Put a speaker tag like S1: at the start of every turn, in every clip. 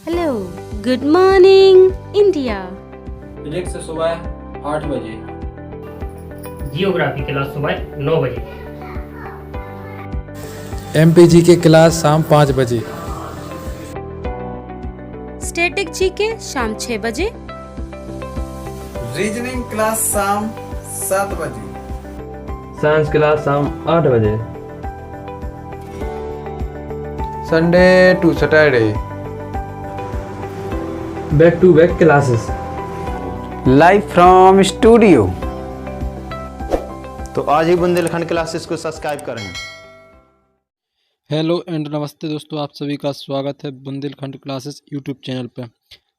S1: Hello, good morning India.
S2: Physics सुबह 8 बजे।
S3: Geography class सुबह 9 बजे।
S4: एमपीजी की क्लास शाम 5 बजे।
S1: स्टैटिक जीके शाम 6 बजे।
S5: रीजनिंग क्लास शाम 7 बजे।
S6: साइंस क्लास शाम 8 बजे।
S7: Sunday to Saturday
S6: back to back classes.
S5: Live from studio.
S8: तो आज ही बुंदेलखंड क्लासेस को सब्सक्राइब करें।
S2: हेलो एंड नमस्ते दोस्तों, आप सभी का स्वागत है बुंदेलखंड क्लासेस यूट्यूब चैनल पर।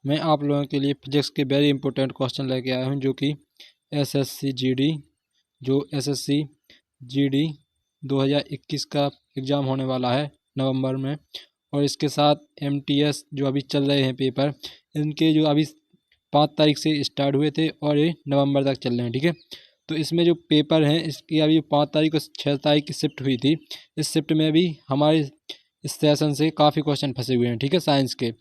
S2: मैं आप लोगों के लिए फिजिक्स के वेरी इंपॉर्टेंट क्वेश्चन लेके आया हूं, जो कि एसएससी जीडी 2021 का एग्ज़ाम होने वाला है नवंबर में। और इसके साथ एमटीएस जो अभी चल रहे हैं पेपर, इनके जो अभी 5 तारीख से स्टार्ट हुए थे और ये नवंबर तक चल रहे हैं। ठीक है, तो इसमें जो पेपर हैं इसकी अभी 5 तारीख और 6 तारीख की शिफ्ट हुई थी। इस शिफ्ट में भी हमारे इस सेशन से काफ़ी क्वेश्चन फंसे हुए हैं। ठीक है, साइंस के।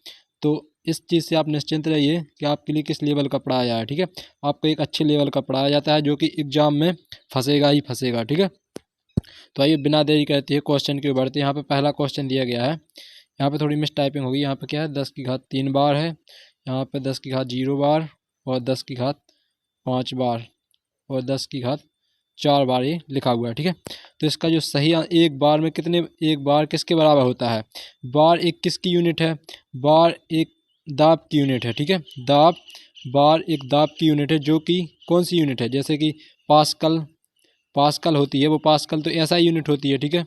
S2: तो इस चीज़ से आप निश्चिंत रहिए कि आपके लिए किस लेवल का पढ़ाया जाए। ठीक है, आपको एक अच्छे लेवल का पढ़ाया जाता है जो कि एग्ज़ाम में फंसेगा ही फंसेगा। ठीक है, तो आइए बिना देरी करते हैं क्वेश्चन के बढ़ते। यहाँ पे पहला क्वेश्चन दिया गया है, यहाँ पे थोड़ी मिस टाइपिंग होगी। यहाँ पे क्या है, 10 की घात 3 बार है, यहाँ पे 10 की घात 0 बार और 10 की घात 5 बार और 10 की घात 4 बार ये लिखा हुआ है। ठीक है, तो इसका जो सही एक बार में कितने, एक बार किसके बराबर होता है? बार एक किसकी यूनिट है? बार एक दाब की यूनिट है। ठीक है, बार एक दाब की यूनिट है, जो कि कौन सी यूनिट है? जैसे कि पास्कल होती है, वो पास्कल तो ऐसा यूनिट होती है। ठीक है,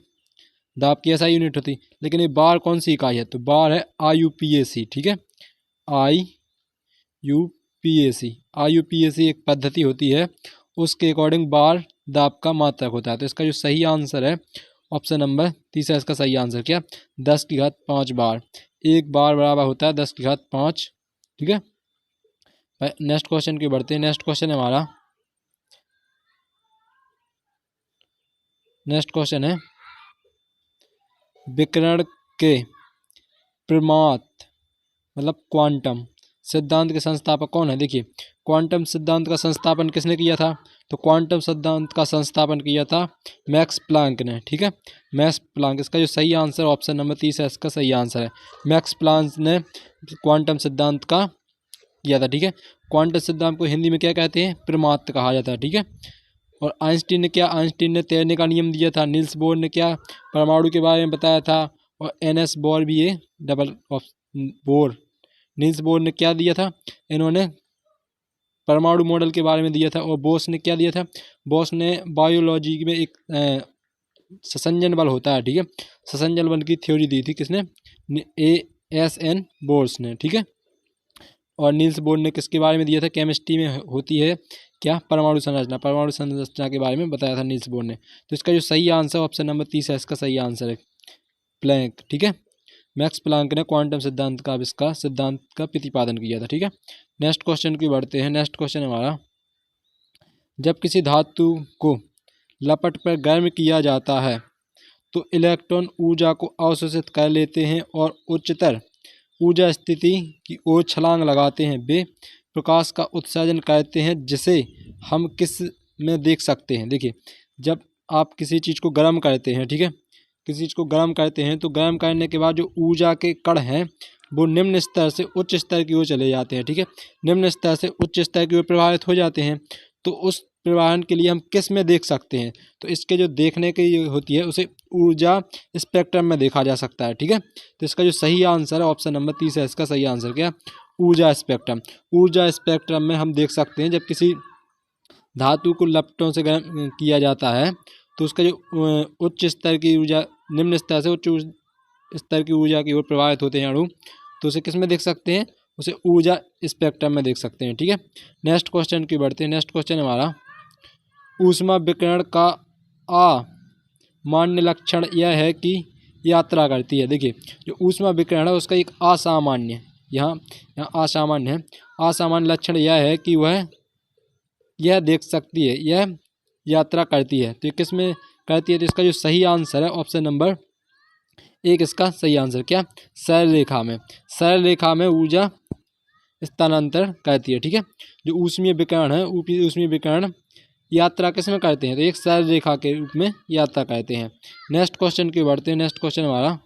S2: दाब की ऐसा यूनिट होती है, लेकिन ये बार कौन सी इकाई है? तो बार है IUPAC। ठीक है, IUPAC एक पद्धति होती है, उसके अकॉर्डिंग बार दाब का मात्रक होता है। तो इसका जो सही आंसर है ऑप्शन नंबर तीसरा, इसका सही आंसर क्या? 10 की घात 5 बार। एक बार बराबर होता है 10 की घात 5। ठीक है, नेक्स्ट क्वेश्चन की बढ़ते हैं। नेक्स्ट क्वेश्चन है विकिरण के प्रमाद मतलब क्वांटम सिद्धांत के संस्थापक कौन है? देखिए, क्वांटम सिद्धांत का संस्थापन किसने किया था? तो क्वांटम सिद्धांत का संस्थापन किया था मैक्स प्लांक ने। ठीक है, मैक्स प्लांक। इसका जो सही आंसर ऑप्शन नंबर 30 है, इसका सही आंसर है। मैक्स प्लांक ने क्वांटम सिद्धांत का किया था। ठीक है, क्वांटम सिद्धांत को हिंदी में क्या कहते हैं? प्रमाद कहा जाता है। ठीक है, और आइंस्टीन ने तैरने का नियम दिया था। नील्स बोर ने क्या परमाणु के बारे में बताया था? और NS बोर भी ये नील्स बोर ने क्या दिया था? इन्होंने परमाणु मॉडल के बारे में दिया था। और बोस ने क्या दिया था? बोस ने बायोलॉजी में एक ससंजन बल होता है। ठीक है, ससंजन बल की थ्योरी दी थी। किसने? ASN बोर्स ने। ठीक है, और नील्स बोर ने किसके बारे में दिया था? केमिस्ट्री में होती है क्या? परमाणु संरचना के बारे में बताया था नील्स बोर ने। तो इसका जो सही आंसर ऑप्शन नंबर 30 है, इसका सही आंसर है प्लैंक। ठीक है, मैक्स प्लांक ने क्वांटम सिद्धांत का प्रतिपादन किया था। ठीक है, नेक्स्ट क्वेश्चन की बढ़ते हैं। नेक्स्ट क्वेश्चन हमारा, जब किसी धातु को लपट पर गर्म किया जाता है तो इलेक्ट्रॉन ऊर्जा को अवशोषित कर लेते हैं और उच्चतर ऊर्जा स्थिति की ओर छलांग लगाते हैं। वे प्रकाश का उत्सर्जन करते हैं, जिसे हम किस में देख सकते हैं? देखिए, जब आप किसी चीज़ को गर्म करते हैं, ठीक है, किसी चीज़ को गर्म करते हैं तो गर्म करने के बाद जो ऊर्जा के कण हैं वो निम्न स्तर से उच्च स्तर की ओर चले जाते हैं। ठीक है, निम्न स्तर से उच्च स्तर की ओर प्रभावित हो जाते हैं। तो उस प्रवाहन के लिए हम किस में देख सकते हैं? तो इसके जो देखने की होती है उसे ऊर्जा स्पेक्ट्रम में देखा जा सकता है। ठीक है, तो इसका जो सही आंसर है ऑप्शन नंबर 30 है, इसका सही आंसर क्या? ऊर्जा स्पेक्ट्रम। ऊर्जा स्पेक्ट्रम में हम देख सकते हैं, जब किसी धातु को लपटों से गर्म किया जाता है तो उसका जो उच्च स्तर की ऊर्जा निम्न स्तर से उच्च स्तर की ऊर्जा की ओर प्रभावित होते हैं अणु, तो उसे किस में देख सकते हैं? उसे ऊर्जा स्पेक्ट्रम में देख सकते हैं। ठीक है, नेक्स्ट क्वेश्चन की बढ़ते हैं। नेक्स्ट क्वेश्चन हमारा, ऊष्मा विकिरण का अमान्य लक्षण यह है कि यात्रा करती है। देखिए, जो ऊष्मा विकिरण है उसका एक असामान्य यहाँ असामान्य है। असामान्य लक्षण यह है कि वह यह देख सकती है, यह यात्रा करती है। तो किस में करती है? तो इसका जो सही आंसर है ऑप्शन नंबर एक इसका सही आंसर। क्या? सरल रेखा में। सरल रेखा में ऊर्जा स्थानांतरण करती है। ठीक है, जो ऊष्मीय विकिरण है, ऊष्मीय विकिरण यात्रा किस में करते हैं? तो एक सरल रेखा के रूप में यात्रा करते हैं। नेक्स्ट क्वेश्चन की बढ़ते हैं। नेक्स्ट क्वेश्चन हमारा,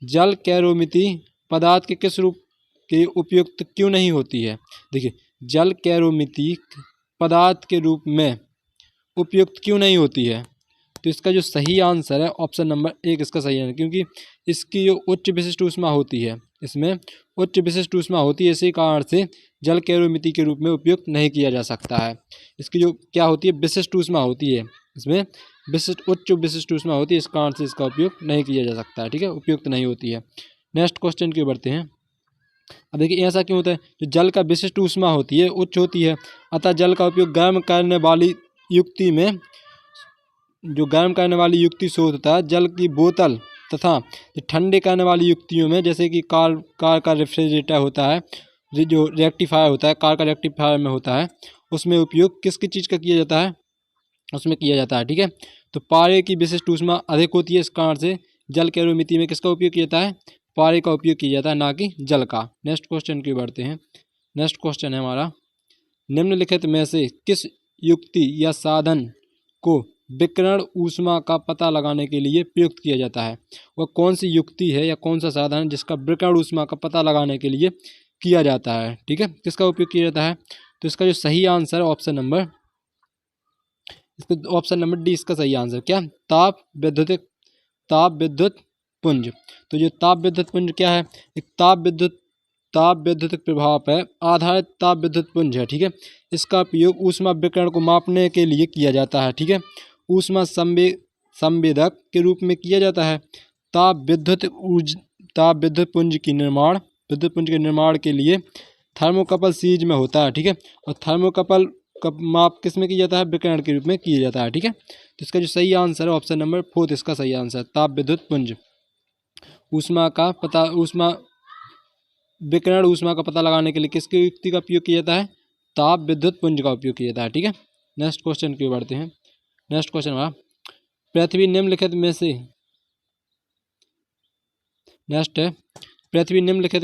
S2: जल कैरोमिति पदार्थ के किस रूप के उपयुक्त क्यों नहीं होती है? देखिए, जल कैरोमिति पदार्थ के रूप में उपयुक्त क्यों नहीं होती है? तो इसका जो सही आंसर है ऑप्शन नंबर 1 इसका सही है, क्योंकि इसकी जो उच्च विशिष्ट ऊष्मा होती है, इसमें उच्च विशिष्ट ऊष्मा होती है, इसी कारण से जल कैरोमिति के रूप में उपयुक्त नहीं किया जा सकता है। इसकी जो क्या होती है, विशिष्ट ऊष्मा होती है, इसमें उच्च विशिष्ट ऊष्मा होती है, इस कारण से इसका उपयोग नहीं किया जा सकता है। ठीक है, उपयुक्त नहीं होती है। नेक्स्ट क्वेश्चन की बढ़ते हैं। अब देखिए, ऐसा क्यों होता है? जो जल का विशिष्ट ऊष्मा होती है उच्च होती है, अतः जल का उपयोग गर्म करने वाली युक्ति में, जो गर्म करने वाली युक्ति से होता है, जल की बोतल तथा ठंडे करने वाली युक्तियों में, जैसे कि कार का रेफ्रिजरेटर होता है, जो रेक्टिफायर होता है, कार का रेक्टिफायर में होता है, उसमें उपयोग किसकी चीज़ का किया जाता है? उसमें किया जाता है। ठीक है, तो पारे की विशिष्ट ऊष्मा अधिक होती है, इस कारण से जल कैरोमिति में किसका उपयोग किया जाता है? पारे का उपयोग किया जाता है, ना कि जल का। नेक्स्ट क्वेश्चन की बढ़ते हैं। नेक्स्ट क्वेश्चन है हमारा, निम्नलिखित में से किस युक्ति या साधन को विकिरण ऊष्मा का पता लगाने के लिए प्रयुक्त किया जाता है? वह कौन सी युक्ति है या कौन सा साधन है जिसका विकिरण ऊष्मा का पता लगाने के लिए किया जाता है? ठीक है, किसका उपयोग किया जाता है? तो इसका जो सही आंसर है ऑप्शन नंबर डी इसका सही आंसर। क्या? ताप विद्युत पुंज। तो जो ताप विद्युत पुंज क्या है? एक ताप विद्युत प्रभाव है आधारित ताप विद्युत पुंज है। ठीक है, इसका उपयोग ऊष्मा विकिरण को मापने के लिए किया जाता है। ठीक है, ऊष्मा संवेदक के रूप में किया जाता है। ताप विद्युत पुंज के निर्माण के लिए थर्मोकपल सीरीज में होता है। ठीक है, और थर्मोकपल का माप किस में किया जाता है? विकिरण के रूप में किया जाता है। ठीक है, तो इसका जो सही आंसर है ऑप्शन नंबर 4 इसका सही आंसर। ताप विद्युत पुंज विकिरण ऊष्मा का पता लगाने के लिए किसकी युक्ति का उपयोग किया जाता है? ताप विद्युत पुंज का उपयोग किया जाता है। ठीक है, नेक्स्ट क्वेश्चन की ओर बढ़ते हैं। नेक्स्ट क्वेश्चन हमारा, पृथ्वी निम्नलिखित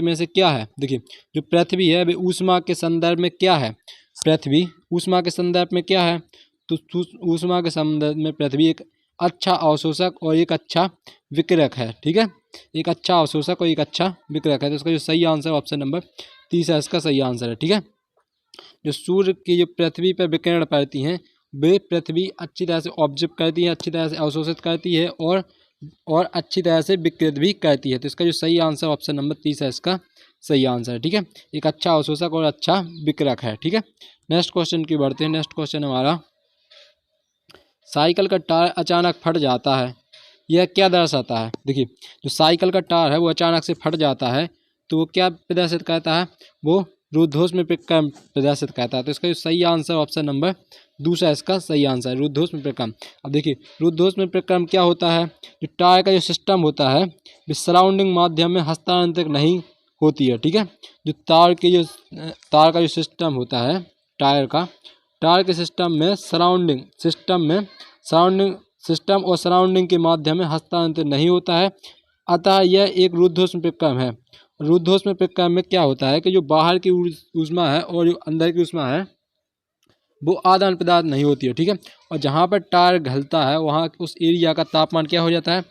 S2: में से क्या है? देखिए, जो पृथ्वी है वे ऊष्मा के संदर्भ में क्या है? पृथ्वी ऊष्मा के संदर्भ में क्या है? तो ऊष्मा के संदर्भ में पृथ्वी एक अच्छा अवशोषक और एक अच्छा विकिरक है। ठीक है, एक अच्छा अवशोषक और एक अच्छा विकिरक है। तो इसका जो सही आंसर ऑप्शन नंबर 30 है, इसका सही आंसर है। ठीक है, जो सूर्य की जो पृथ्वी पर विकिरण पड़ती हैं, वे पृथ्वी अच्छी तरह से ऑब्जर्व करती है, अच्छी तरह से अवशोषित करती है और अच्छी तरह से विकृत भी करती है। तो इसका जो सही आंसर ऑप्शन नंबर 30 है, इसका सही आंसर है। ठीक है, एक अच्छा अवशोषक और अच्छा विकिरक है। ठीक है, नेक्स्ट क्वेश्चन की बढ़ते हैं। नेक्स्ट क्वेश्चन हमारा, साइकिल का टायर अचानक फट जाता है, यह क्या दर्शाता है? देखिए, जो साइकिल का टायर है वो अचानक से फट जाता है, तो वो क्या प्रदर्शित करता है? वो रुद्धोष्म प्रक्रम प्रदर्शित करता है। तो इसका जो सही आंसर ऑप्शन नंबर 2 इसका सही आंसर है, रुद्धोष्म प्रक्रम। अब देखिए, रुद्धोष्म प्रक्रम क्या होता है? जो टायर का जो सिस्टम होता है वो सराउंडिंग माध्यम में हस्तांतरित नहीं होती है। ठीक है, जो तार का जो सिस्टम होता है टायर के सिस्टम में सिस्टम और सराउंडिंग के माध्यम में हस्तांतरित नहीं होता है, अतः यह एक रुद्धोष्म प्रक्रम है। रुद्धोष्म प्रक्रम में क्या होता है कि जो बाहर की ऊष्मा है और जो अंदर की ऊष्मा है वो आदान प्रदान नहीं होती है। ठीक है, और जहाँ पर टायर घलता है वहाँ उस एरिया का तापमान क्या हो जाता है?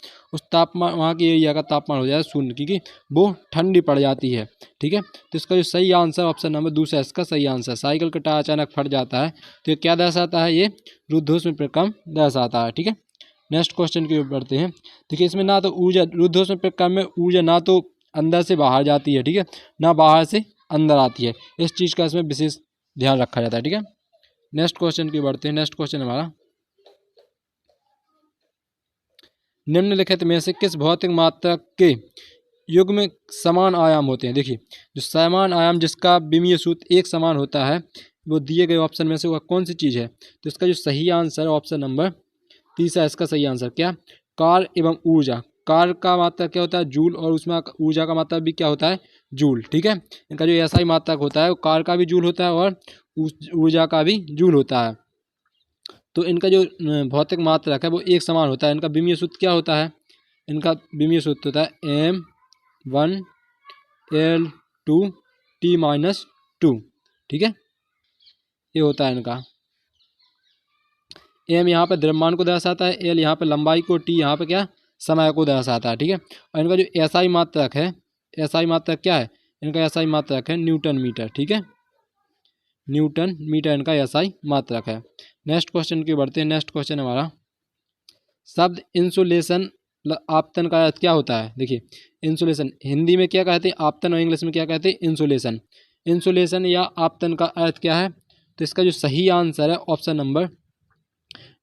S2: वहाँ के एरिया का तापमान हो जाता है शून्य, क्योंकि वो ठंडी पड़ जाती है। ठीक है, तो इसका जो सही आंसर ऑप्शन नंबर 2 इसका सही आंसर। साइकिल का टायर अचानक फट जाता है तो ये क्या दर्शाता है? ये रुद्धोष्म प्रक्रम दर्शाता है। ठीक है, नेक्स्ट क्वेश्चन की ओर बढ़ते हैं। देखिए, इसमें ना तो रुद्धोष्म प्रक्रम में ऊर्जा ना तो अंदर से बाहर जाती है, ठीक है, ना बाहर से अंदर आती है। इस चीज़ का इसमें विशेष ध्यान रखा जाता है। ठीक है, नेक्स्ट क्वेश्चन की बढ़ते हैं। नेक्स्ट क्वेश्चन हमारा, निम्नलिखित में से किस भौतिक मात्रा के युग में समान आयाम होते हैं? देखिए, जो समान आयाम जिसका विमीय सूत्र एक समान होता है वो दिए गए ऑप्शन में से वह कौन सी चीज़ है? तो इसका जो सही आंसर ऑप्शन नंबर 30 है, इसका सही आंसर। क्या? कार्य एवं ऊर्जा। कार्य का मात्रक क्या होता है? जूल, और उसमें ऊर्जा का मात्रक भी क्या होता है? जूल। ठीक है, इनका जो ऐसा ही मात्रक होता है वो कार्य का भी जूल होता है और ऊर्जा का भी जूल होता है। तो इनका जो भौतिक मात्रक है वो एक समान होता है। इनका विमीय सूत्र क्या होता है? इनका विमीय सूत्र होता है m1l2t-2, ठीक है। ये होता है इनका। m यहाँ पर द्रव्यमान को दर्शाता है, l यहाँ पर लंबाई को, t यहाँ पर क्या समय को दर्शाता है, ठीक है। और इनका जो SI मात्रक है, SI मात्रक क्या है, इनका SI मात्रक है न्यूटन मीटर, ठीक है। न्यूटन मीटर इनका SI मात्रक है। नेक्स्ट क्वेश्चन की बढ़ते हैं। नेक्स्ट क्वेश्चन हमारा, शब्द इंसुलेशन आपतन का अर्थ क्या होता है। देखिए इंसुलेशन हिंदी में क्या कहते हैं आपतन, और इंग्लिश में क्या कहते हैं इंसुलेशन। इंसुलेशन या आपतन का अर्थ क्या है, तो इसका जो सही आंसर है ऑप्शन नंबर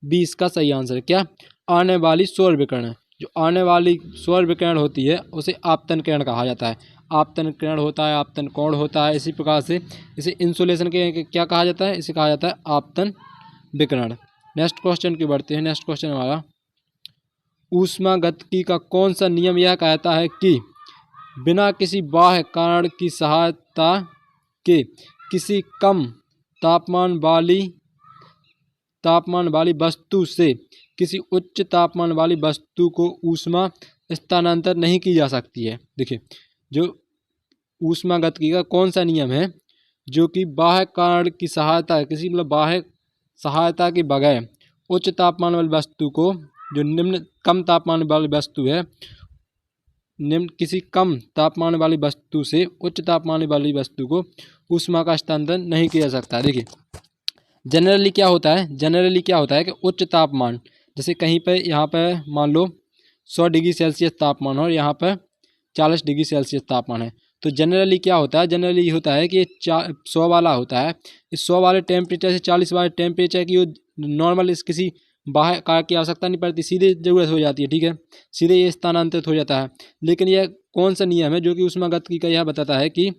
S2: 20 का सही आंसर है। क्या, आने वाली सौर विकिरण। जो आने वाली सौर विकिरण होती है उसे आपतन किरण कहा जाता है। आपतन किरण होता है, आपतन कोण होता है, इसी प्रकार से इसे इंसुलेशन के क्या कहा जाता है, इसे कहा जाता है आपतन विकिरण। नेक्स्ट क्वेश्चन की बढ़ते हैं। नेक्स्ट क्वेश्चन हमारा, ऊष्मागतिकी का कौन सा नियम यह कहता है कि बिना किसी बाह्य कारण की सहायता के किसी कम तापमान वाली वस्तु से किसी उच्च तापमान वाली वस्तु को ऊष्मा स्थानांतर नहीं की जा सकती है। देखिए जो ऊष्मागतिकी का कौन सा नियम है जो कि बाह्य कारण की सहायता, किसी मतलब बाह्य सहायता के बगैर उच्च तापमान वाली वस्तु को, जो कम तापमान वाली वस्तु है, किसी कम तापमान वाली वस्तु से उच्च तापमान वाली वस्तु को ऊष्मा का हस्तांतरण नहीं किया जा सकता। देखिए जनरली क्या होता है कि उच्च तापमान, जैसे कहीं पर यहाँ पर मान लो 100 डिग्री सेल्सियस तापमान और यहाँ पर 40 डिग्री सेल्सियस तापमान है, तो जनरली क्या होता है, जनरली होता है कि 100 वाला होता है, इस 100 वाले टेम्परेचर से 40 वाले टेम्परेचर की नॉर्मल इस किसी बाह्य कारक की आवश्यकता नहीं पड़ती, सीधे ज़रूरत हो जाती है, ठीक है, सीधे ये स्थानांतरित हो जाता है। लेकिन यह कौन सा नियम है जो कि ऊष्मागतिकी का यह बताता है कि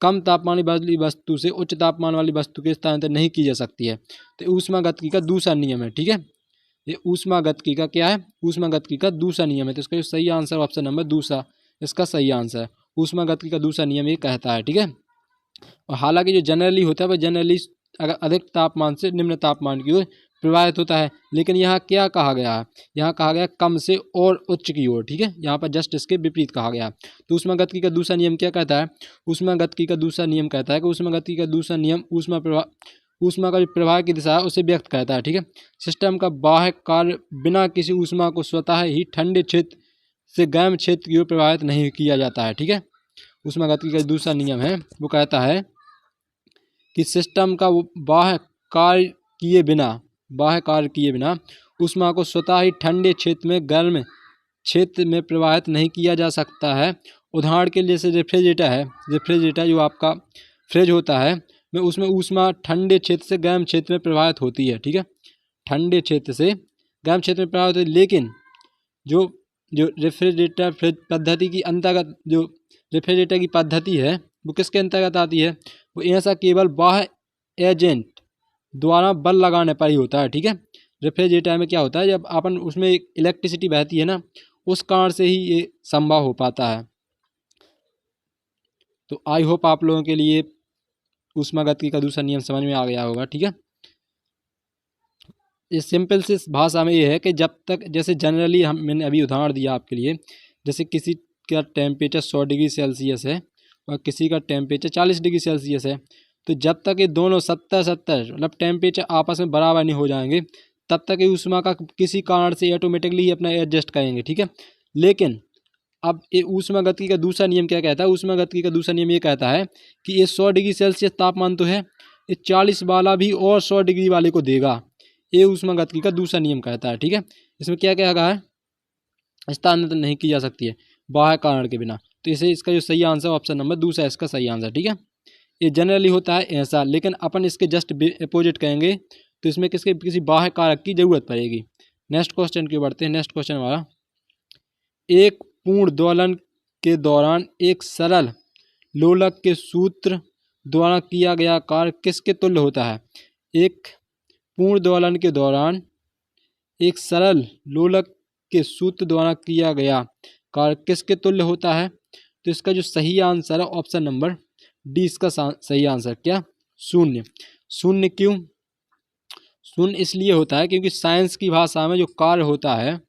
S2: कम तापमान वाली वस्तु से उच्च तापमान वाली वस्तु के स्थानांतर नहीं की जा सकती है। तो ऊष्मागतिकी का दूसरा नियम है, ठीक है। ये ऊष्मागतिकी का क्या है, ऊष्मागतिकी का दूसरा नियम है। तो इसका जो सही आंसर ऑप्शन नंबर दूसरा इसका सही आंसर है। ऊष्मागतिकी का दूसरा नियम ये कहता है, ठीक है। और हालांकि जो जनरली होता है वह जनरली अगर अधिक तापमान से निम्न तापमान की ओर प्रवाहित होता है, लेकिन यहाँ क्या कहा गया है, यहाँ कहा गया कम से और उच्च की ओर, ठीक है, यहाँ पर जस्ट इसके विपरीत कहा गया। तो ऊष्मागतिकी का दूसरा नियम क्या कहता है, ऊष्मागतिकी का दूसरा नियम कहता है कि ऊष्मागतिकी का दूसरा नियम ऊष्मा का जो प्रवाह की दिशा है उसे व्यक्त करता है, ठीक है। सिस्टम का बाह्य कार्य बिना किसी ऊष्मा को स्वतः ही ठंडे क्षेत्र से गर्म क्षेत्र की ओर प्रवाहित नहीं किया जाता है, ठीक है। ऊष्मागतिकी का दूसरा नियम है वो कहता है कि सिस्टम का बाह्य कार्य किए बिना ऊष्मा को स्वतः ही ठंडे क्षेत्र में गर्म क्षेत्र में प्रवाहित नहीं किया जा सकता है। उदाहरण के लिए जैसे रेफ्रिजरेटर जो आपका फ्रिज होता है में उसमें ऊष्मा ठंडे क्षेत्र से गर्म क्षेत्र में प्रवाहित होती है, ठीक है, ठंडे क्षेत्र से गर्म क्षेत्र में प्रवाहित होती है। लेकिन जो रेफ्रिजरेटर फ्रिज पद्धति की अंतर्गत जो रेफ्रिजरेटर की पद्धति है वो किसके अंतर्गत आती है, वो ऐसा केवल बाह्य एजेंट द्वारा बल लगाने पर ही होता है, ठीक है। रेफ्रिजरेटर में क्या होता है, जब अपन उसमें एक इलेक्ट्रिसिटी बहती है ना, उस कारण से ही ये संभव हो पाता है। तो आई होप आप लोगों के लिए ऊष्मागतिकी का दूसरा नियम समझ में आ गया होगा, ठीक है। इस सिंपल से भाषा में ये है कि जब तक, जैसे जनरली मैंने अभी उदाहरण दिया आपके लिए, जैसे किसी का टेम्परेचर 100 डिग्री सेल्सियस है और किसी का टेम्परेचर 40 डिग्री सेल्सियस है, तो जब तक ये दोनों 70 मतलब टेम्परेचर आपस में बराबर नहीं हो जाएंगे तब तक ये ऊष्मा का किसी कारण से ऑटोमेटिकली ही अपना एडजस्ट करेंगे, ठीक है। लेकिन अब ये ऊष्मागतिकी का दूसरा नियम क्या कहता है, ऊष्मागतिकी का दूसरा नियम ये कहता है कि ये 100 डिग्री सेल्सियस तापमान तो है, ये 40 वाला भी और 100 डिग्री वाले को देगा। ये ऊष्मागतिकी का दूसरा नियम कहता है, ठीक है। इसमें क्या क्या कहा है, स्थानांतरण नहीं की जा सकती है बाह्य कारण के बिना। तो इसे इसका जो सही आंसर ऑप्शन नंबर दूसरा इसका सही आंसर, ठीक है। ये जनरली होता है ऐसा, लेकिन अपन इसके जस्ट अपोजिट कहेंगे तो इसमें किसी बाह्य कारक की जरूरत पड़ेगी। नेक्स्ट क्वेश्चन की बढ़ते हैं। नेक्स्ट क्वेश्चन हमारा, एक पूर्ण दोलन के दौरान एक सरल लोलक के सूत्र द्वारा किया गया कार्य किसके तुल्य होता है। एक पूर्ण दोलन के दौरान एक सरल लोलक के सूत्र द्वारा किया गया कार्य किसके तुल्य होता है। तो इसका जो सही आंसर है ऑप्शन नंबर डी इसका सही आंसर, क्या, शून्य। शून्य क्यों, शून्य इसलिए होता है क्योंकि साइंस की भाषा में जो कार्य होता है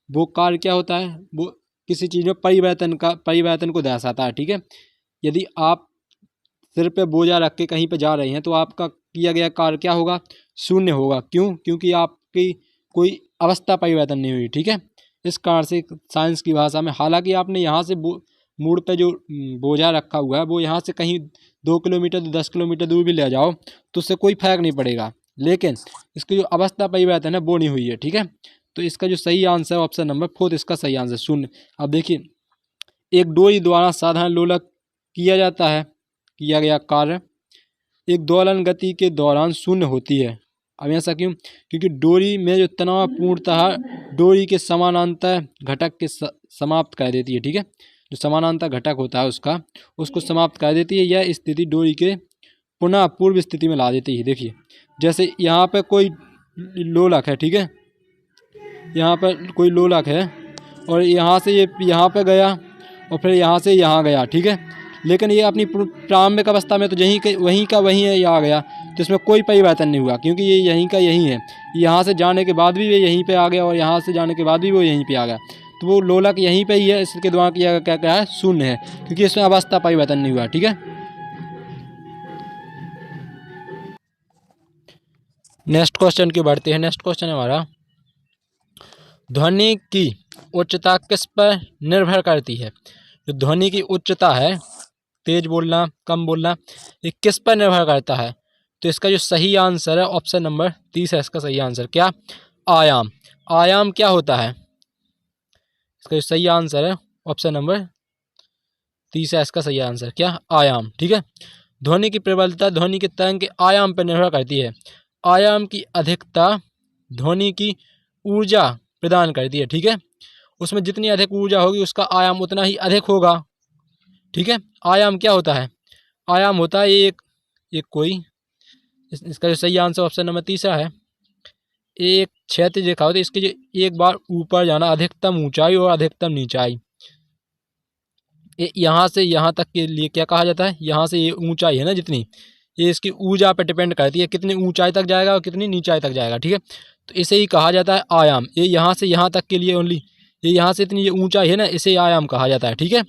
S2: वो कार्य क्या होता है, वो किसी चीज़ में परिवर्तन को दर्शाता है। ठीक है, यदि आप सिर पे बोझा रख के कहीं पे जा रहे हैं तो आपका किया गया कार्य क्या होगा, शून्य होगा। क्यों? क्योंकि आपकी कोई अवस्था परिवर्तन नहीं हुई। ठीक है, इस कारण से साइंस की भाषा में, हालांकि आपने यहाँ से मूड पे जो बोझा रखा हुआ है वो यहाँ से कहीं 2 किलोमीटर 10 किलोमीटर दूर भी ले जाओ तो उससे कोई फर्क नहीं पड़ेगा, लेकिन इसकी जो अवस्था परिवर्तन है वो नहीं हुई है। ठीक है, तो इसका जो सही आंसर है ऑप्शन नंबर 4, इसका सही आंसर शून्य। अब देखिए, एक डोरी द्वारा साधारण लोलक किया गया कार्य एक दोलन गति के दौरान शून्य होती है। अब ऐसा क्यों? क्योंकि डोरी में जो तनाव पूर्णतः डोरी के समानांतर घटक के समाप्त कर देती है। ठीक है, जो समानांतर घटक होता है उसको समाप्त कर देती है। यह स्थिति डोरी के पुनः पूर्व स्थिति में ला देती है। देखिए, जैसे यहाँ पर कोई लोलक है। ठीक है, यहाँ पर कोई लोलक है और यहाँ से ये यहाँ पर गया और फिर यहाँ से यहाँ गया। ठीक है, लेकिन ये अपनी प्रारंभिक अवस्था में तो वहीं का वहीं है, ये आ गया, तो इसमें कोई परिवर्तन नहीं हुआ क्योंकि ये यहीं का यहीं है। यहाँ से जाने के बाद भी ये यहीं पे आ गया और यहाँ से जाने के बाद भी वो यहीं पे आ गया, तो वो लोलक यहीं पे ही है, इसके द्वारा किया क्या क्या है, शून्य है, क्योंकि इसमें अवस्था परिवर्तन नहीं हुआ। ठीक है, नेक्स्ट क्वेश्चन की बढ़ते हैं। नेक्स्ट क्वेश्चन है हमारा, ध्वनि की उच्चता किस पर निर्भर करती है? जो ध्वनि की उच्चता है, तेज बोलना कम बोलना, ये किस पर निर्भर करता है? तो इसका जो सही आंसर है ऑप्शन नंबर 30 है इसका सही आंसर। क्या? आयाम। आयाम क्या होता है? इसका जो सही आंसर है ऑप्शन नंबर 30 है इसका सही आंसर। क्या? आयाम। ठीक है, ध्वनि की प्रबलता ध्वनि के तरंग के आयाम पर निर्भर करती है। आयाम की अधिकता ध्वनि की ऊर्जा प्रदान करती है। ठीक है, उसमें जितनी अधिक ऊर्जा होगी उसका आयाम उतना ही अधिक होगा। ठीक है, आयाम क्या होता है? आयाम होता है एक इसका जो सही आंसर ऑप्शन नंबर 30 है, एक क्षैतिज रेखा होती है, इसके जो एक बार ऊपर जाना, अधिकतम ऊंचाई और अधिकतम नीचाई, यहाँ से यहाँ तक के लिए क्या कहा जाता है? यहाँ से ये ऊंचाई है ना जितनी, ये इसकी ऊर्जा पर डिपेंड करती है कितनी ऊंचाई तक जाएगा और कितनी नीचाई तक जाएगा। ठीक है, तो इसे ही कहा जाता है आयाम। ये यहाँ से यहाँ तक के लिए ओनली, ये यहाँ से इतनी ये ऊंचाई है ना, इसे आयाम कहा जाता है। ठीक है,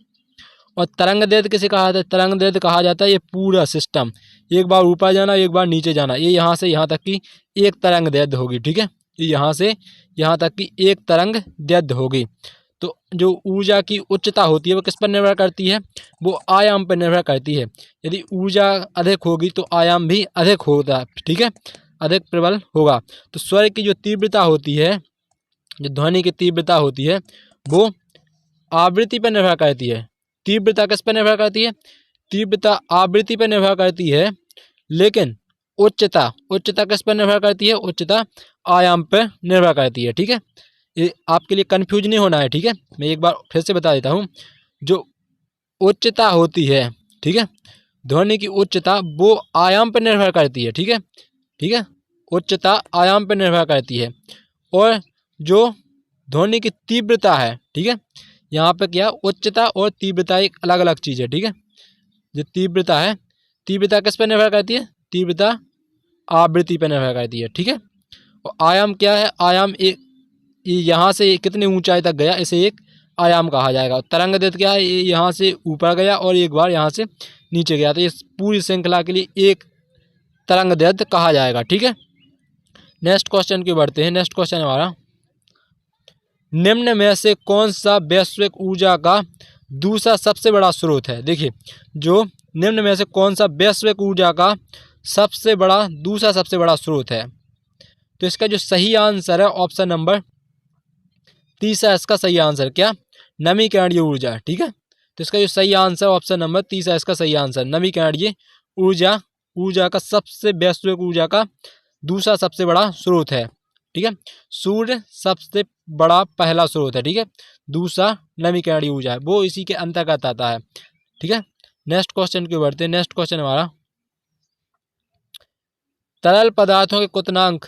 S2: और तरंग दैर्ध्य किसे कहा जाता है? तरंग दैर्ध्य कहा जाता है ये पूरा सिस्टम, एक बार ऊपर जाना एक बार नीचे जाना, ये यहाँ से यहाँ तक की एक तरंग दैर्ध्य होगी। ठीक है, ये यहाँ से यहाँ तक की एक तरंग दैर्ध्य होगी। तो जो ऊर्जा की उच्चता होती है वो किस पर निर्भर करती है? वो आयाम पर निर्भर करती है। यदि ऊर्जा अधिक होगी तो आयाम भी अधिक होता है। ठीक है, अधिक प्रबल होगा। तो स्वर की जो तीव्रता होती है, जो ध्वनि की तीव्रता होती है, वो आवृत्ति पर निर्भर करती है। तीव्रता किस पर निर्भर करती है? तीव्रता आवृत्ति पर निर्भर करती है, लेकिन उच्चता किस पर निर्भर करती है? उच्चता आयाम पर निर्भर करती है। ठीक है, ये आपके लिए कंफ्यूज नहीं होना है। ठीक है, मैं एक बार फिर से बता देता हूँ। जो उच्चता होती है, ठीक है, ध्वनि की उच्चता वो आयाम पर निर्भर करती है। ठीक है, ठीक है, उच्चता आयाम पर निर्भर करती है। और जो ध्वनि की तीव्रता है, ठीक है, यहाँ पे क्या, उच्चता और तीव्रता एक अलग अलग चीज़ है। ठीक है, जो तीव्रता है, तीव्रता किस पर निर्भर करती है? तीव्रता आवृत्ति पर निर्भर करती है। ठीक है, और आयाम क्या है? आयाम एक यहाँ से कितनी ऊंचाई तक गया, इसे एक आयाम कहा जाएगा। तरंग दैर्ध्य क्या है? ये यहाँ से ऊपर गया और एक बार यहाँ से नीचे गया, तो इस पूरी श्रृंखला के लिए एक तरंग दैर्ध्य कहा जाएगा। ठीक है, नेक्स्ट क्वेश्चन की बढ़ते हैं। नेक्स्ट क्वेश्चन हमारा, निम्न में से कौन सा वैश्विक ऊर्जा का दूसरा सबसे बड़ा स्रोत है? देखिए, जो निम्न में से कौन सा वैश्विक ऊर्जा का दूसरा सबसे बड़ा स्रोत है? तो इसका जो सही आंसर है ऑप्शन नंबर 30 है इसका सही आंसर। क्या? नवीकरणीय ऊर्जा। ठीक है, तो इसका जो सही आंसर ऑप्शन नंबर 30 है इसका सही आंसर। नवीकरणीय ऊर्जा का वैश्विक ऊर्जा का दूसरा सबसे बड़ा स्रोत है। ठीक है, सूर्य सबसे बड़ा पहला स्रोत है। ठीक है, दूसरा नवीकरणीय ऊर्जा है, वो इसी के अंतर्गत आता है। ठीक है, नेक्स्ट क्वेश्चन की बढ़ते हैं। नेक्स्ट क्वेश्चन हमारा, तरल पदार्थों के क्वथनांक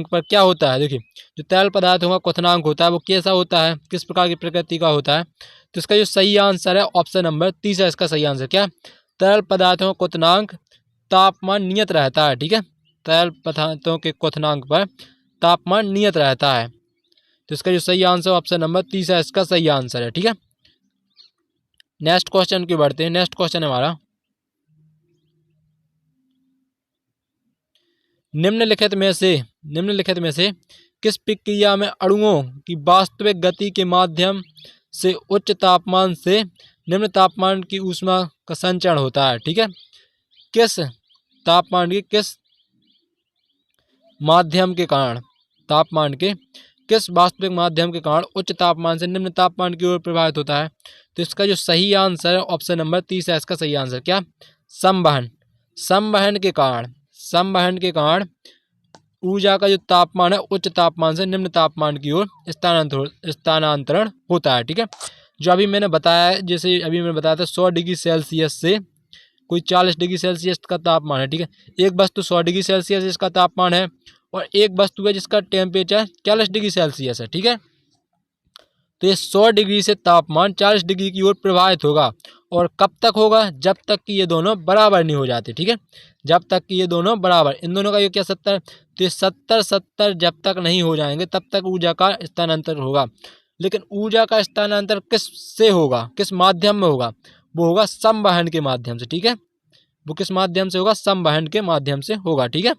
S2: पर क्या होता है? देखिए, जो तरल पदार्थों का क्वथनांक होता है वो कैसा होता है, किस प्रकार की प्रकृति का होता है? तो इसका जो सही आंसर है ऑप्शन नंबर 30 है इसका सही आंसर। क्या? तरल पदार्थों का क्वथनांक तापमान नियत रहता है। ठीक है, तरल पदार्थों के क्वथनांक पर तापमान नियत रहता है। तो इसका जो सही आंसर ऑप्शन नंबर 30 है, इसका सही आंसर है। ठीक है, नेक्स्ट क्वेश्चन की बढ़ते हैं। नेक्स्ट क्वेश्चन है हमारा, निम्नलिखित में से किस प्रक्रिया में अणुओं की वास्तविक गति के माध्यम से उच्च तापमान से निम्न तापमान की ऊष्मा का संचरण होता है। ठीक है, किस तापमान के किस माध्यम के कारण, तापमान के किस वास्तविक माध्यम के कारण उच्च तापमान से निम्न तापमान की ओर प्रभावित होता है। तो इसका जो सही आंसर है ऑप्शन नंबर 30 है, इसका सही आंसर क्या, संवहन। संवहन के कारण ऊर्जा का जो तापमान है उच्च तापमान से निम्न तापमान की ओर स्थानांतरण होता है। ठीक है, जो अभी मैंने बताया, जैसे अभी मैंने बताया था 100 डिग्री सेल्सियस से कोई 40 डिग्री सेल्सियस का तापमान है। ठीक है, एक वस्तु 100 डिग्री सेल्सियस इसका तापमान है और एक वस्तु है जिसका टेम्परेचर 40 डिग्री सेल्सियस है। ठीक है, तो ये 100 डिग्री से तापमान 40 डिग्री की ओर प्रभावित होगा और कब तक होगा, जब तक कि ये दोनों बराबर नहीं हो जाते। ठीक है, जब तक कि ये दोनों बराबर, इन दोनों का योग क्या 70, तो ये 70 जब तक नहीं हो जाएंगे तब तक ऊर्जा का स्थानांतरण होगा। लेकिन ऊर्जा का स्थानांतरण किस से होगा, किस माध्यम में होगा, वो होगा संवहन के माध्यम से। ठीक है, वो किस माध्यम से होगा, संवहन के माध्यम से होगा। ठीक है,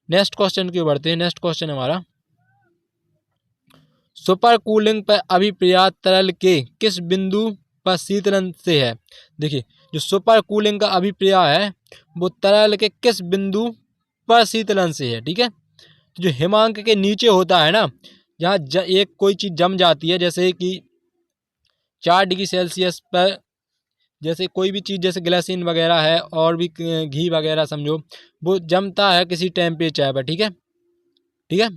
S2: नेक्स्ट क्वेश्चन की ओर बढ़ते हैं। नेक्स्ट क्वेश्चन हमारा, सुपर कूलिंग पर अभिक्रिया तरल के किस बिंदु पर शीतलन से है। देखिए, जो सुपर कूलिंग का अभिक्रिया है वो तरल के किस बिंदु पर शीतलन से है। ठीक है, तो जो हिमांक के नीचे होता है ना, जहाँ एक कोई चीज़ जम जाती है, जैसे कि 4 डिग्री सेल्सियस पर, जैसे कोई भी चीज़ जैसे ग्लिसरीन वगैरह है और भी घी वगैरह समझो, वो जमता है किसी टेम्परेचर पर। ठीक है, ठीक है,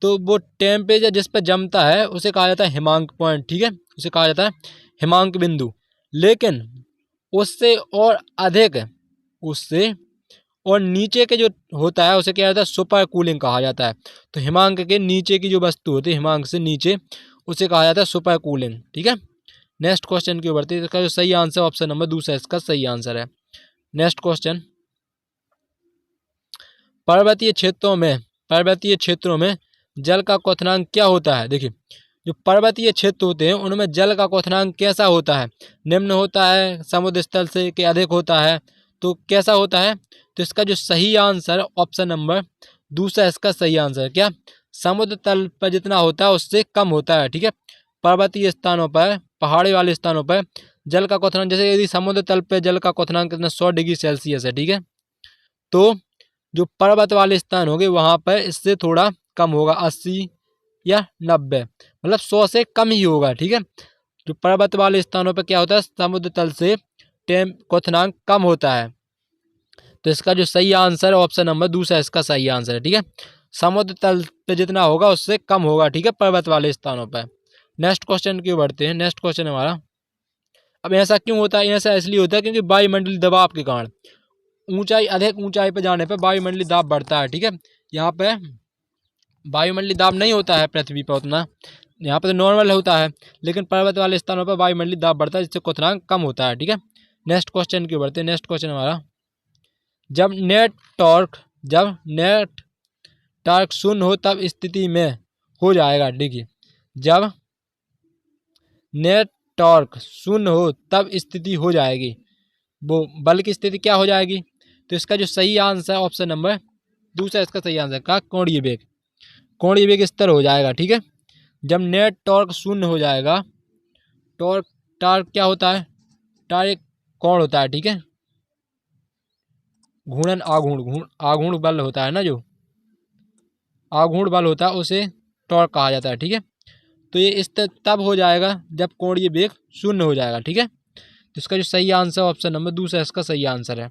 S2: तो वो टेम्परेचर जिस पर जमता है उसे कहा जाता है हिमांक पॉइंट। ठीक है, उसे कहा जाता है हिमांक बिंदु। लेकिन उससे और अधिक, उससे और नीचे के जो होता है उसे क्या जाता है, सुपर कूलिंग कहा जाता है। तो हिमांक के नीचे की जो वस्तु होती है, हिमांक से नीचे, उसे कहा जाता है सुपर कूलिंग। ठीक है, नेक्स्ट क्वेश्चन की ओर बढ़ते हैं। इसका जो सही आंसर ऑप्शन नंबर 2 है, इसका सही आंसर है। नेक्स्ट क्वेश्चन, पर्वतीय क्षेत्रों में जल का क्वथनांक क्या होता है। देखिए, जो पर्वतीय क्षेत्र होते हैं उनमें जल का क्वथनांक कैसा होता है, निम्न होता है, समुद्र स्थल से के अधिक होता है, तो कैसा होता है। तो इसका जो सही आंसर ऑप्शन नंबर 2 है, इसका सही आंसर क्या, समुद्र तल पर जितना होता है उससे कम होता है। ठीक है, पर्वतीय स्थानों पर, पहाड़ी वाले स्थानों पर जल का क्वथनांक, जैसे यदि समुद्र तल पर जल का क्वथनांक कितना 100 डिग्री सेल्सियस है। ठीक है, तो जो पर्वत वाले स्थान होंगे वहाँ पर इससे थोड़ा कम होगा, 80 या 90, मतलब 100 से कम ही होगा। ठीक है, जो पर्वत वाले स्थानों पर क्या होता है, समुद्र तल से क्वथनांक कम होता है। तो इसका जो सही आंसर ऑप्शन नंबर 2 है, इसका सही आंसर है। ठीक है, समुद्र तल पे जितना होगा उससे कम होगा। ठीक है, पर्वत वाले स्थानों पर। नेक्स्ट क्वेश्चन की ओर बढ़ते हैं। नेक्स्ट क्वेश्चन हमारा, अब ऐसा क्यों होता है, ऐसा इसलिए होता है क्योंकि वायुमंडलीय दबाव के कारण ऊंचाई, अधिक ऊंचाई पर जाने पर वायुमंडलीय दाब बढ़ता है। ठीक है, यहाँ पे वायुमंडलीय दाब नहीं होता है पृथ्वी पर उतना, यहाँ पर तो नॉर्मल होता है, लेकिन पर्वत वाले स्थानों पर वायुमंडलीय दाब बढ़ता है जिससे क्वथनांक कम होता है। ठीक है, नेक्स्ट क्वेश्चन की बढ़ते हैं। नेक्स्ट क्वेश्चन हमारा, जब नेट टॉर्क शून्य हो तब स्थिति में हो जाएगा। देखिए, जब नेट टॉर्क शून्य हो तब स्थिति हो जाएगी, वो बल की स्थिति क्या हो जाएगी। तो इसका जो सही आंसर है ऑप्शन नंबर 2 है, इसका सही आंसर का कोणीय वेग स्थिर हो जाएगा। ठीक है, जब नेट टॉर्क शून्य हो जाएगा, टॉर्क क्या होता है, टॉर्क एक कोण होता है। ठीक है, घूर्णन आघूर्ण बल होता है ना, जो आघूर्ण बल होता है उसे टॉर्क कहा जाता है। ठीक है, तो ये स्थिर तब हो जाएगा जब कोणीय वेग शून्य हो जाएगा। ठीक है, तो इसका जो सही आंसर ऑप्शन नंबर 2 है, इसका सही आंसर है।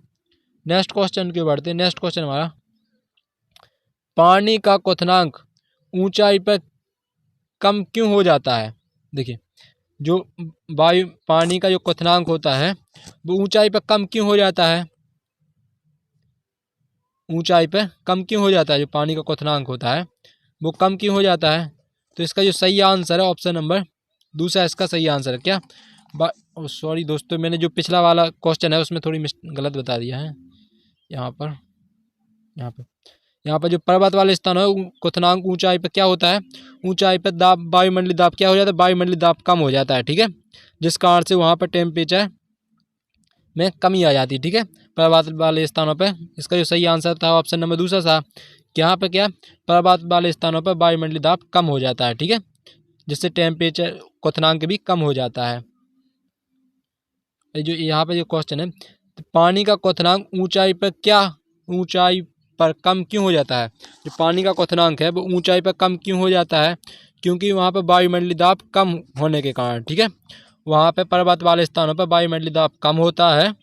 S2: नेक्स्ट क्वेश्चन की बढ़ते हैं। नेक्स्ट क्वेश्चन हमारा, पानी का क्वथनांक ऊंचाई पर कम क्यों हो जाता है। देखिए, जो पानी का जो क्वथनांक होता है वो ऊंचाई पर कम क्यों हो जाता है, ऊंचाई पर कम क्यों हो जाता है, जो पानी का क्वथनांक होता है वो कम क्यों हो जाता है। तो इसका जो सही आंसर है ऑप्शन नंबर 2 है, इसका सही आंसर है क्या, सॉरी दोस्तों, मैंने जो पिछला वाला क्वेश्चन है उसमें थोड़ी गलत बता दिया है यहाँ पर। यहाँ पर जो पर्वत वाले स्थान है क्वथनांक ऊंचाई पर क्या होता है, ऊंचाई पर दाब वायुमंडलीय दाब क्या हो जाता है, वायुमंडलीय दाब कम हो जाता है। ठीक है, जिस कारण से वहाँ पर टेम्परेचर में कमी आ जाती है। ठीक है, पर्वत वाले स्थानों पर। इसका जो सही आंसर था ऑप्शन नंबर दूसरा था कि यहाँ पर क्या, पर्वत वाले स्थानों पर वायुमंडलीय दाब कम हो जाता है। ठीक है, जिससे टेम्परेचर क्वथनांक भी कम हो जाता है। जो यहाँ पे जो क्वेश्चन है, तो पानी का क्वथनांक ऊंचाई पर कम क्यों हो जाता है। जो पानी का क्वथनांक है वो ऊंचाई पर कम क्यों हो जाता है, क्योंकि वहाँ पर वायुमंडलीय दाब कम होने के कारण। ठीक है, वहाँ पे पर्वत वाले स्थानों पर वायुमंडलीय दाब कम होता है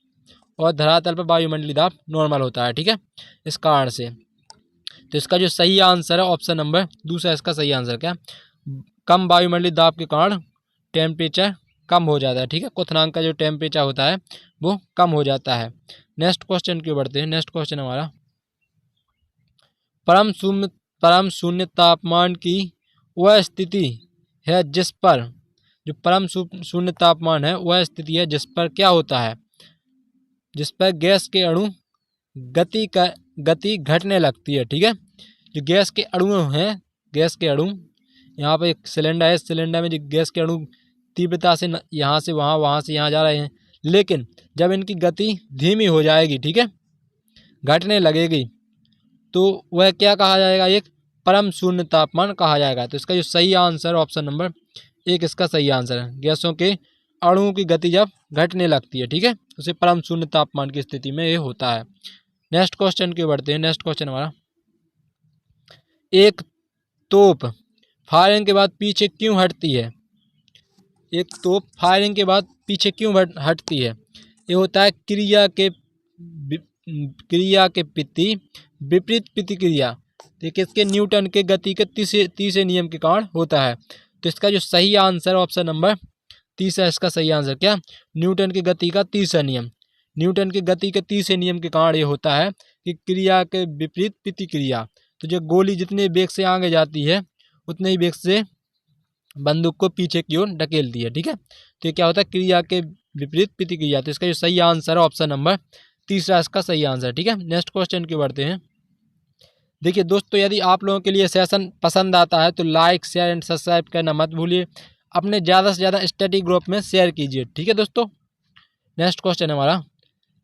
S2: और धरातल पर वायुमंडलीय दाब नॉर्मल होता है। ठीक है, इस कारण से। तो इसका जो सही आंसर है ऑप्शन नंबर दूसरा, इसका सही आंसर क्या, कम वायुमंडलीय दाब के कारण टेम्परेचर कम हो जाता है। ठीक है, क्वथनांक का जो टेम्परेचर होता है वो कम हो जाता है। नेक्स्ट क्वेश्चन की ओर बढ़ते हैं। नेक्स्ट क्वेश्चन हमारा, परम शून्य तापमान की वह स्थिति है जिस पर, जो परम शून्य तापमान है वह स्थिति है जिस पर क्या होता है, जिस पर गैस के अणु गति घटने लगती है। ठीक है, जो गैस के अणु हैं, गैस के अणु, यहाँ पर एक सिलेंडर है, सिलेंडर में जो गैस के अणु तीव्रता से यहाँ से वहाँ, वहाँ से यहाँ जा रहे हैं, लेकिन जब इनकी गति धीमी हो जाएगी, ठीक है, घटने लगेगी, तो वह क्या कहा जाएगा, एक परम शून्य तापमान कहा जाएगा। तो इसका जो सही आंसर ऑप्शन नंबर एक इसका सही आंसर है। गैसों के अणुओं की गति जब घटने लगती है, ठीक है, उसे परम शून्य तापमान की स्थिति में ये होता है। नेक्स्ट क्वेश्चन की बढ़ते हैं। नेक्स्ट क्वेश्चन हमारा, एक तोप फायरिंग के बाद पीछे क्यों हटती है। एक तोप फायरिंग के बाद पीछे क्यों हटती है। ये होता है क्रिया के प्रति विपरीत प्रतिक्रिया। देखिए, इसके न्यूटन के गति के तीसरे नियम के कारण होता है। तो इसका जो सही आंसर ऑप्शन नंबर तीसरा, इसका सही आंसर क्या, न्यूटन की गति का तीसरा नियम। न्यूटन की गति के तीसरे नियम के कारण ये होता है कि क्रिया के विपरीत प्रतिक्रिया। तो जो गोली जितने वेग से आगे जाती है उतने ही वेग से बंदूक को पीछे की ओर ढकेलती है। ठीक है, तो ये क्या होता है, क्रिया के विपरीत प्रतिक्रिया। तो इसका जो सही आंसर है ऑप्शन नंबर तीसरा, इसका सही आंसर। ठीक है, नेक्स्ट क्वेश्चन की बढ़ते हैं। देखिए दोस्तों, यदि आप लोगों के लिए सेशन पसंद आता है तो लाइक शेयर एंड सब्सक्राइब करना मत भूलिए। अपने ज़्यादा से ज़्यादा स्टडी ग्रुप में शेयर कीजिए। ठीक है दोस्तों। नेक्स्ट क्वेश्चन है हमारा,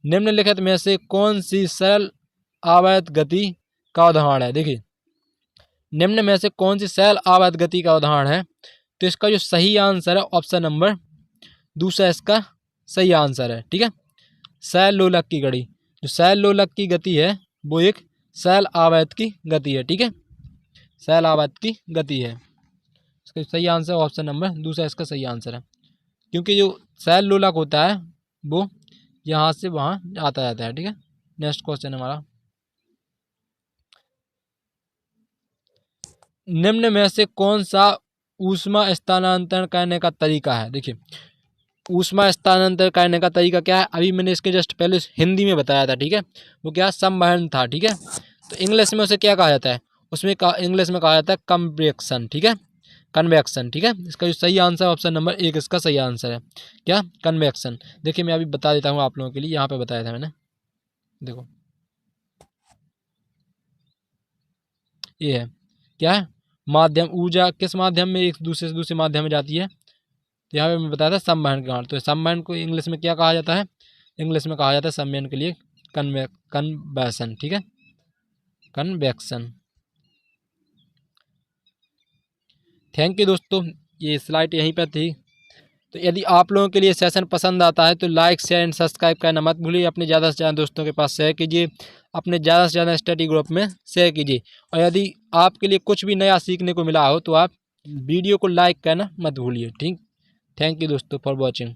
S2: निम्नलिखित में से कौन सी सरल आवर्त गति का उदाहरण है। देखिए, निम्न में से कौन सी सरल आवर्त गति का उदाहरण है। तो इसका जो सही आंसर है ऑप्शन नंबर दूसरा, इसका सही आंसर है। ठीक है, सरल लोलक की घड़ी। जो सरल लोलक की गति है वो एक सरल आवर्त की गति है। ठीक है, सरल आवर्त की गति है। इसका सही आंसर ऑप्शन नंबर दूसरा, इसका सही आंसर है, क्योंकि जो सरल लोलक होता है वो यहाँ से वहाँ आता जाता है। ठीक है, नेक्स्ट क्वेश्चन हमारा, निम्न में से कौन सा ऊष्मा स्थानांतरण करने का तरीका है। देखिए, ऊष्मा स्थानांतरण करने का तरीका क्या है, अभी मैंने इसके जस्ट पहले हिंदी में बताया था। ठीक है, वो क्या, संवहन था। ठीक है, तो इंग्लिश में उसे क्या कहा जाता है, उसमें इंग्लिश में कहा जाता है कन्वेक्शन। ठीक है, कन्वेक्शन। ठीक है, इसका जो सही आंसर ऑप्शन नंबर एक, इसका सही आंसर है क्या, कन्वेक्शन। देखिए, मैं अभी बता देता हूँ आप लोगों के लिए, यहाँ पे बताया था मैंने। देखो, ये है क्या है, माध्यम, ऊर्जा किस माध्यम में एक दूसरे से दूसरे माध्यम में जाती है। तो यहाँ पे मैं बताया था संवहन के कारण। तो संवहन को इंग्लिश में क्या कहा जाता है, इंग्लिश में कहा जाता है संवहन के लिए कन्वेक्शन। ठीक है, कन्वेक्शन। थैंक यू दोस्तों, ये स्लाइड यहीं पर थी। तो यदि आप लोगों के लिए सेशन पसंद आता है तो लाइक शेयर एंड सब्सक्राइब करना मत भूलिए। अपने ज़्यादा से ज़्यादा दोस्तों के पास शेयर कीजिए, अपने ज़्यादा से ज़्यादा स्टडी ग्रुप में शेयर कीजिए। और यदि आपके लिए कुछ भी नया सीखने को मिला हो तो आप वीडियो को लाइक करना मत भूलिए। ठीक, थैंक यू दोस्तों फॉर वॉचिंग।